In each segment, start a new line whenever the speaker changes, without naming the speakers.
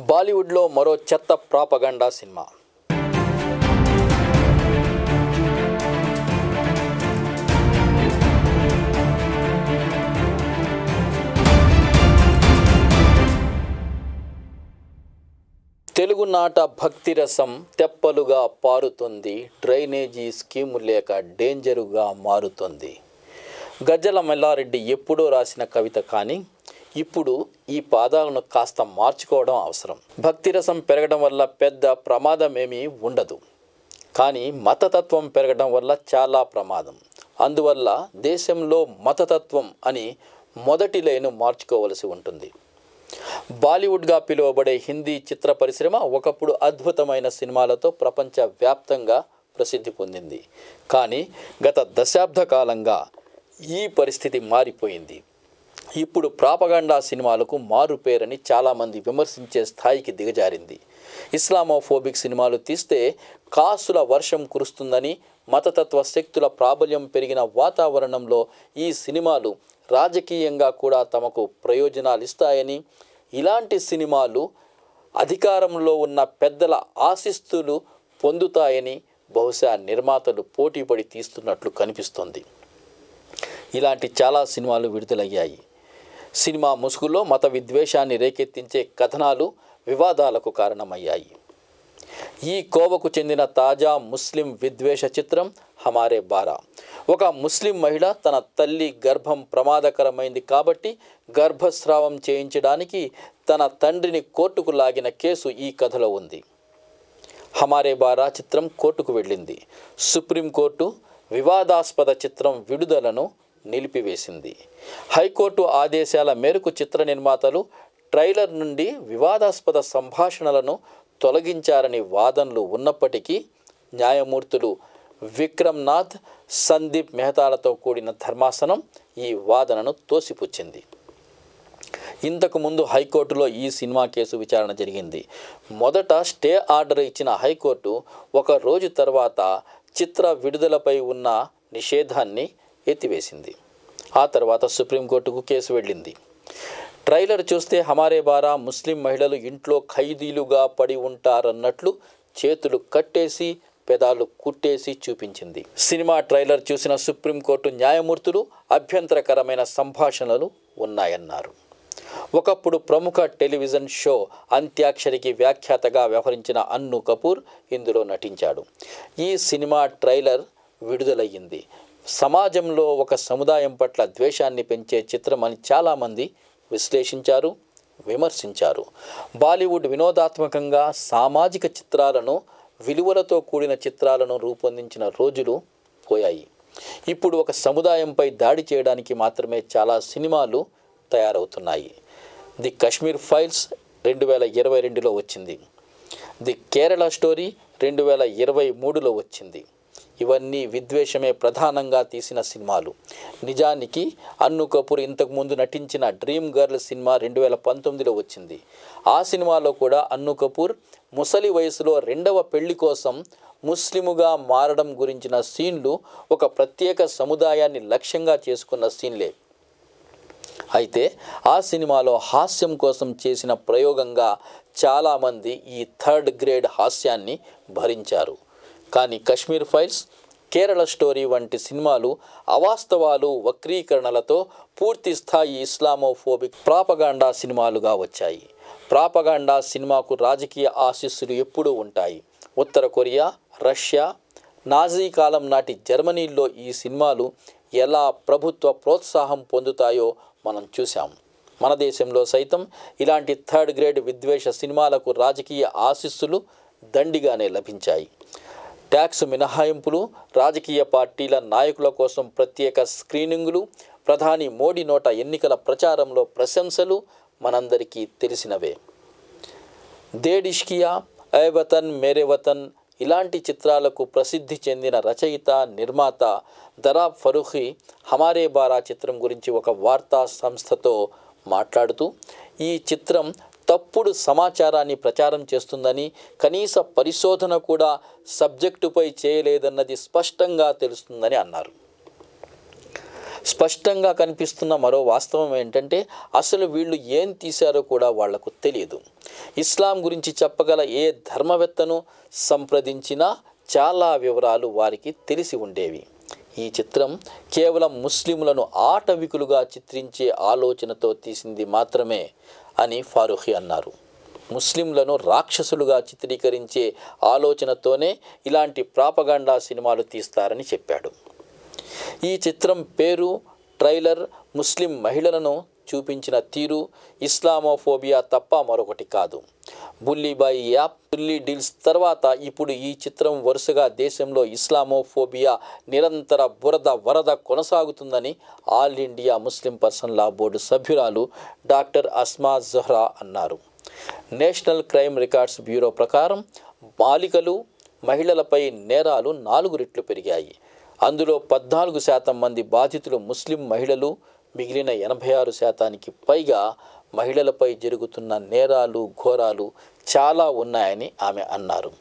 బాలీవుడ్లో మరో చెత్త ప్రాపగండా సినిమా. తెలుగునాట భక్తి రసం తెప్పలుగా పారుతుంది, డ్రైనేజీ స్కీము లేక డేంజరుగా మారుతుంది. గజ్జల మల్లారెడ్డి ఎప్పుడో రాసిన కవిత, కానీ ఇప్పుడు ఈ పాదాలను కాస్త మార్చుకోవడం అవసరం. భక్తి రసం పెరగడం వల్ల పెద్ద ప్రమాదం ఏమీ ఉండదు, కానీ మతతత్వం పెరగడం వల్ల చాలా ప్రమాదం. అందువల్ల దేశంలో మతతత్వం అని మొదటి లైను మార్చుకోవలసి ఉంటుంది. బాలీవుడ్గా పిలువబడే హిందీ చిత్ర పరిశ్రమ ఒకప్పుడు అద్భుతమైన సినిమాలతో ప్రపంచవ్యాప్తంగా ప్రసిద్ధి పొందింది. కానీ గత దశాబ్ద కాలంగా ఈ పరిస్థితి మారిపోయింది. ఇప్పుడు ప్రాపగండా సినిమాలకు మారుపేరని చాలామంది విమర్శించే స్థాయికి దిగజారింది. ఇస్లామోఫోబిక్ సినిమాలు తీస్తే కాసుల వర్షం కురుస్తుందని, మతతత్వ శక్తుల ప్రాబల్యం పెరిగిన వాతావరణంలో ఈ సినిమాలు రాజకీయంగా కూడా తమకు ప్రయోజనాలు ఇస్తాయని, ఇలాంటి సినిమాలు అధికారంలో ఉన్న పెద్దల ఆశీస్సులు పొందుతాయని బహుశా నిర్మాతలు పోటీపడి తీస్తున్నట్లు కనిపిస్తోంది. ఇలాంటి చాలా సినిమాలు విడుదలయ్యాయి. సినిమా ముసుగులో మత విద్వేషాన్ని రేకెత్తించే కథనాలు వివాదాలకు కారణమయ్యాయి. ఈ కోవకు చెందిన తాజా ముస్లిం విద్వేష చిత్రం హమారే బారా. ఒక ముస్లిం మహిళ తన తల్లి గర్భం ప్రమాదకరమైంది కాబట్టి గర్భస్రావం చేయించడానికి తన తండ్రిని కోర్టుకు లాగిన కేసు ఈ కథలో ఉంది. హమారే బారా చిత్రం కోర్టుకు వెళ్ళింది. సుప్రీంకోర్టు వివాదాస్పద చిత్రం విడుదలను నిలిపివేసింది. హైకోర్టు ఆదేశాల మేరకు చిత్ర నిర్మాతలు ట్రైలర్ నుండి వివాదాస్పద సంభాషణలను తొలగించారని వాదనలు ఉన్నప్పటికీ న్యాయమూర్తులు విక్రమ్ నాథ్, సందీప్ మెహతాలతో కూడిన ధర్మాసనం ఈ వాదనను తోసిపుచ్చింది. ఇంతకుముందు హైకోర్టులో ఈ సినిమా కేసు విచారణ జరిగింది. మొదట స్టే ఆర్డర్ ఇచ్చిన హైకోర్టు ఒక రోజు తర్వాత చిత్ర విడుదలపై ఉన్న నిషేధాన్ని ఎత్తివేసింది. ఆ తర్వాత సుప్రీంకోర్టుకు కేసు వెళ్ళింది. ట్రైలర్ చూస్తే హమారే బారా ముస్లిం మహిళలు ఇంట్లో ఖైదీలుగా పడి ఉంటారన్నట్లు చేతులు కట్టేసి పెదాలు కుట్టేసి చూపించింది. సినిమా ట్రైలర్ చూసిన సుప్రీంకోర్టు న్యాయమూర్తులు అభ్యంతరకరమైన సంభాషణలు ఉన్నాయన్నారు. ఒకప్పుడు ప్రముఖ టెలివిజన్ షో అంత్యాక్షరికి వ్యాఖ్యాతగా వ్యవహరించిన అన్ను కపూర్ ఇందులో నటించాడు. ఈ సినిమా ట్రైలర్ విడుదలయ్యింది. సమాజంలో ఒక సముదాయం పట్ల ద్వేషాన్ని పెంచే చిత్రం అని చాలామంది విశ్లేషించారు, విమర్శించారు. బాలీవుడ్ వినోదాత్మకంగా సామాజిక చిత్రాలను, విలువలతో కూడిన చిత్రాలను రూపొందించిన రోజులు పోయాయి. ఇప్పుడు ఒక సముదాయంపై దాడి చేయడానికి మాత్రమే చాలా సినిమాలు తయారవుతున్నాయి. ది కశ్మీర్ ఫైల్స్ 2022లో వచ్చింది. ది కేరళ స్టోరీ 2023లో వచ్చింది. ఇవన్నీ విద్వేషమే ప్రధానంగా తీసిన సినిమాలు. నిజానికి అన్ను కపూర్ ఇంతకుముందు నటించిన డ్రీమ్ గర్ల్ సినిమా 2019లో వచ్చింది. ఆ సినిమాలో కూడా అన్ను కపూర్ ముసలి వయసులో రెండవ పెళ్లి కోసం ముస్లిముగా మారడం గురించిన సీన్లు ఒక ప్రత్యేక సముదాయాన్ని లక్ష్యంగా చేసుకున్న సీన్లే. అయితే ఆ సినిమాలో హాస్యం కోసం చేసిన ప్రయోగంగా చాలామంది ఈ థర్డ్ గ్రేడ్ హాస్యాన్ని భరించారు. కానీ కశ్మీర్ ఫైల్స్, కేరళ స్టోరీ వంటి సినిమాలు అవాస్తవాలు, వక్రీకరణలతో పూర్తి స్థాయి ఇస్లామోఫోబిక్ ప్రాపగాండా సినిమాలుగా వచ్చాయి. ప్రాపగాండా సినిమాకు రాజకీయ ఆశీస్సులు ఎప్పుడూ ఉంటాయి. ఉత్తర కొరియా, రష్యా, నాజీ కాలం నాటి జర్మనీల్లో ఈ సినిమాలు ఎలా ప్రభుత్వ ప్రోత్సాహం పొందుతాయో మనం చూసాం. మన దేశంలో సైతం ఇలాంటి థర్డ్ గ్రేడ్ విద్వేష సినిమాలకు రాజకీయ ఆశీస్సులు దండిగానే లభించాయి. ట్యాక్స్ మినహాయింపులు, రాజకీయ పార్టీల నాయకుల కోసం ప్రత్యేక స్క్రీనింగులు, ప్రధాని మోడీ నోట ఎన్నికల ప్రచారంలో ప్రశంసలు మనందరికీ తెలిసినవే. దేడిష్కియా, ఏ వతన్ మేరే వతన్ ఇలాంటి చిత్రాలకు ప్రసిద్ధి చెందిన రచయిత, నిర్మాత దరాబ్ ఫరూఖీ హమారే బారా చిత్రం గురించి ఒక వార్తా సంస్థతో మాట్లాడుతూ, ఈ చిత్రం తప్పుడు సమాచారాన్ని ప్రచారం చేస్తుందని, కనీస పరిశోధన కూడా సబ్జెక్టుపై చేయలేదన్నది స్పష్టంగా తెలుస్తుందని అన్నారు. స్పష్టంగా కనిపిస్తున్న మరో వాస్తవం ఏంటంటే అసలు వీళ్ళు ఏం తీశారో కూడా వాళ్లకు తెలియదు. ఇస్లాం గురించి చెప్పగల ఏ ధర్మవేత్తను సంప్రదించినా చాలా వివరాలు వారికి తెలిసి ఉండేవి. ఈ చిత్రం కేవలం ముస్లింలను ఆటవికులుగా చిత్రించే ఆలోచనతో తీసింది మాత్రమే అని ఫారూఖీ అన్నారు. ముస్లింలను రాక్షసులుగా చిత్రీకరించే ఆలోచనతోనే ఇలాంటి ప్రాపగాండా సినిమాలు తీస్తారని చెప్పాడు. ఈ చిత్రం పేరు, ట్రైలర్, ముస్లిం మహిళలను చూపించిన తీరు ఇస్లామోఫోబియా తప్ప మరొకటి కాదు. బుల్లీబాయి యాప్, బుల్లీ డీల్స్ తర్వాత ఇప్పుడు ఈ చిత్రం వరుసగా దేశంలో ఇస్లామోఫోబియా నిరంతర వరద కొనసాగుతుందని ఆల్ ఇండియా ముస్లిం పర్సనల్ లా బోర్డు సభ్యురాలు డాక్టర్ అస్మా జహ్రా అన్నారు. నేషనల్ క్రైమ్ రికార్డ్స్ బ్యూరో ప్రకారం బాలికలు, మహిళలపై నేరాలు 4 రెట్లు పెరిగాయి. అందులో 14% మంది బాధితులు ముస్లిం మహిళలు, మిగిలిన 86% పైగా మహిళలపై జరుగుతున్న నేరాలు, ఘోరాలు చాలా ఉన్నాయని ఆమె అన్నారు.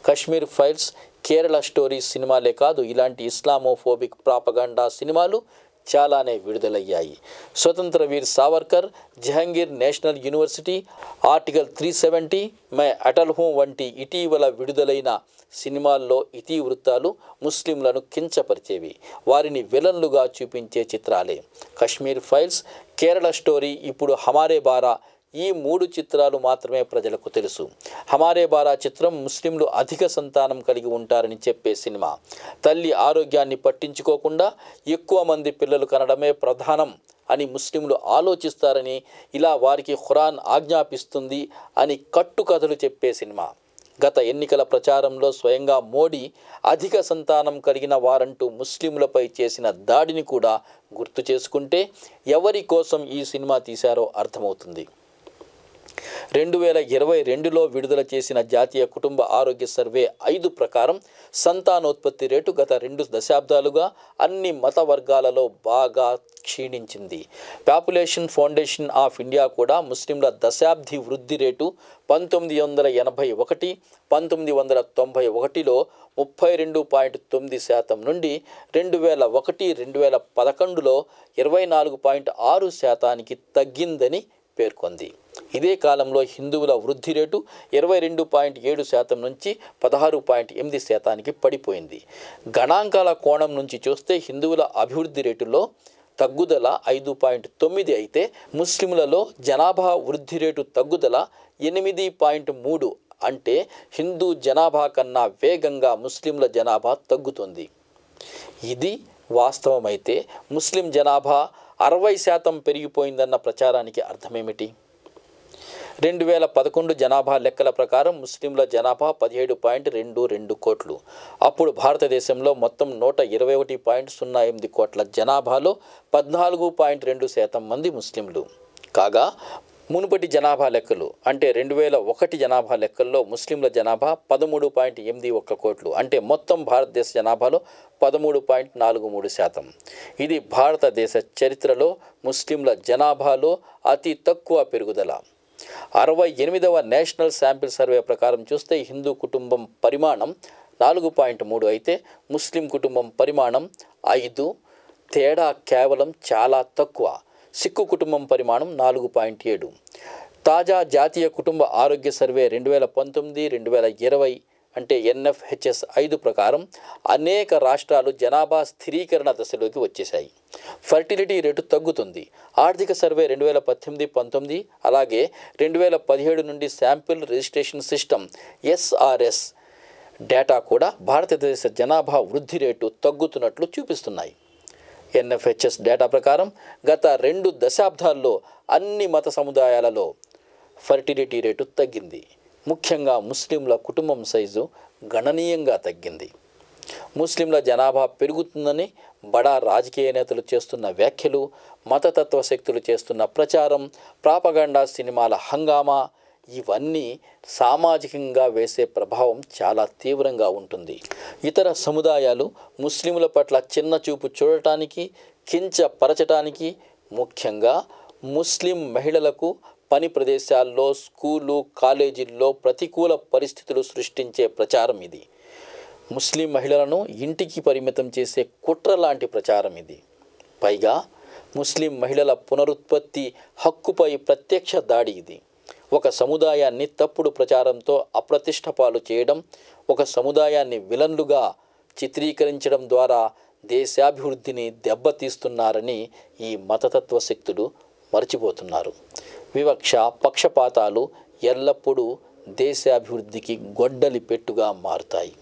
కశ్మీర్ ఫైల్స్, కేరళ స్టోరీస్ సినిమాలే కాదు, ఇలాంటి ఇస్లామోఫోబిక్ ప్రాపగాండా సినిమాలు చాలానే విడుదలయ్యాయి. Swatantra Veer Savarkar, Jahangir national university, article 370, Main Atal Hoon వంటి ఇటీవల విడుదలైన సినిమాల్లో ఇతివృత్తాలు ముస్లింలను కించపరిచేవి, వారిని విలన్లుగా చూపించే చిత్రాలే. కశ్మీర్ ఫైల్స్, కేరళ స్టోరీ, ఇప్పుడు హమారే బారా, ఈ 3 చిత్రాలు మాత్రమే ప్రజలకు తెలుసు. హమారే బారా చిత్రం ముస్లింలు అధిక సంతానం కలిగి ఉంటారని చెప్పే సినిమా. తల్లి ఆరోగ్యాన్ని పట్టించుకోకుండా ఎక్కువ మంది పిల్లలు కనడమే ప్రధానం అని ముస్లింలు ఆలోచిస్తారని, ఇలా వారికి ఖురాన్ ఆజ్ఞాపిస్తుంది అని కట్టుకథలు చెప్పే సినిమా. గత ఎన్నికల ప్రచారంలో స్వయంగా మోడీ అధిక సంతానం కలిగిన వారంటూ ముస్లింలపై చేసిన దాడిని కూడా గుర్తు చేసుకుంటే ఎవరి కోసం ఈ సినిమా తీశారో అర్థమవుతుంది. 2022లో విడుదల చేసిన జాతీయ కుటుంబ ఆరోగ్య సర్వే 5 ప్రకారం సంతానోత్పత్తి రేటు గత 2 దశాబ్దాలుగా అన్ని మత వర్గాలలో బాగా క్షీణించింది. పాపులేషన్ ఫౌండేషన్ ఆఫ్ ఇండియా కూడా ముస్లింల దశాబ్ది వృద్ధి రేటు 1981, 1991లో 32.9% నుండి 2001-2011లో 24.6%కి తగ్గిందని పేర్కొంది. ఇదే కాలంలో హిందువుల వృద్ధి రేటు 22.7% నుంచి 16.8%కి పడిపోయింది. గణాంకాల కోణం నుంచి చూస్తే హిందువుల అభివృద్ధి రేటులో తగ్గుదల 5.9 అయితే ముస్లింలలో జనాభా వృద్ధి రేటు తగ్గుదల 8.3, అంటే హిందూ జనాభా కన్నా వేగంగా ముస్లింల జనాభా తగ్గుతుంది. ఇది వాస్తవమైతే ముస్లిం జనాభా 60% పెరిగిపోయిందన్న ప్రచారానికి అర్థమేమిటి? 2011 జనాభా లెక్కల ప్రకారం ముస్లింల జనాభా 17.22 కోట్లు. అప్పుడు భారతదేశంలో మొత్తం 121.08 కోట్ల జనాభాలో 14.2% మంది ముస్లింలు కాగా, మునుపటి జనాభా లెక్కలు అంటే 2001 జనాభా లెక్కల్లో ముస్లింల జనాభా 13.81 కోట్లు, అంటే మొత్తం భారతదేశ జనాభాలో 13.43%. ఇది భారతదేశ చరిత్రలో ముస్లింల జనాభాలో అతి తక్కువ పెరుగుదల. 68వ నేషనల్ శాంపిల్ సర్వే ప్రకారం చూస్తే హిందూ కుటుంబం పరిమాణం 4.3 అయితే ముస్లిం కుటుంబం పరిమాణం 5, తేడా కేవలం చాలా తక్కువ. సిక్కు కుటుంబం పరిమాణం 4.7. తాజా జాతీయ కుటుంబ ఆరోగ్య సర్వే 2019-2020 అంటే NFHS 5 ప్రకారం అనేక రాష్ట్రాలు జనాభా స్థిరీకరణ దశలోకి వచ్చేశాయి. ఫర్టిలిటీ రేటు తగ్గుతుంది. ఆర్థిక సర్వే 2018-19 అలాగే 2017 నుండి sample registration system SRS data కూడా భారతదేశ జనాభా వృద్ధి రేటు తగ్గుతున్నట్లు చూపిస్తున్నాయి. NFHS డేటా ప్రకారం గత 2 దశాబ్దాల్లో అన్ని మత సముదాయాలలో ఫర్టిలిటీ రేటు తగ్గింది. ముఖ్యంగా ముస్లింల కుటుంబం సైజు గణనీయంగా తగ్గింది. ముస్లింల జనాభా పెరుగుతుందని బడా రాజకీయ నేతలు చేస్తున్న వ్యాఖ్యలు, మతతత్వ శక్తులు చేస్తున్న ప్రచారం, ప్రాపగాండా సినిమాల హంగామా ఇవన్నీ సామాజికంగా వేసే ప్రభావం చాలా తీవ్రంగా ఉంటుంది. ఇతర సముదాయాలు ముస్లింల పట్ల చిన్న చూపు చూడటానికి, కించపరచటానికి, ముఖ్యంగా ముస్లిం మహిళలకు పని ప్రదేశాల్లో, స్కూలు, కాలేజీల్లో ప్రతికూల పరిస్థితులు సృష్టించే ప్రచారం ఇది. ముస్లిం మహిళలను ఇంటికి పరిమితం చేసే కుట్ర లాంటి ప్రచారం ఇది. పైగా ముస్లిం మహిళల పునరుత్పత్తి హక్కుపై ప్రత్యక్ష దాడి ఇది. ఒక సముదాయాన్ని తప్పుడు ప్రచారంతో అప్రతిష్ట పాలు చేయడం, ఒక సముదాయాన్ని విలన్లుగా చిత్రీకరించడం ద్వారా దేశాభివృద్ధిని దెబ్బతీస్తున్నారని ఈ మతతత్వ శక్తులు మర్చిపోతున్నారు. వివక్ష, పక్షపాతాలు ఎల్లప్పుడూ దేశాభివృద్ధికి గొడ్డలి పెట్టుగా మారుతాయి.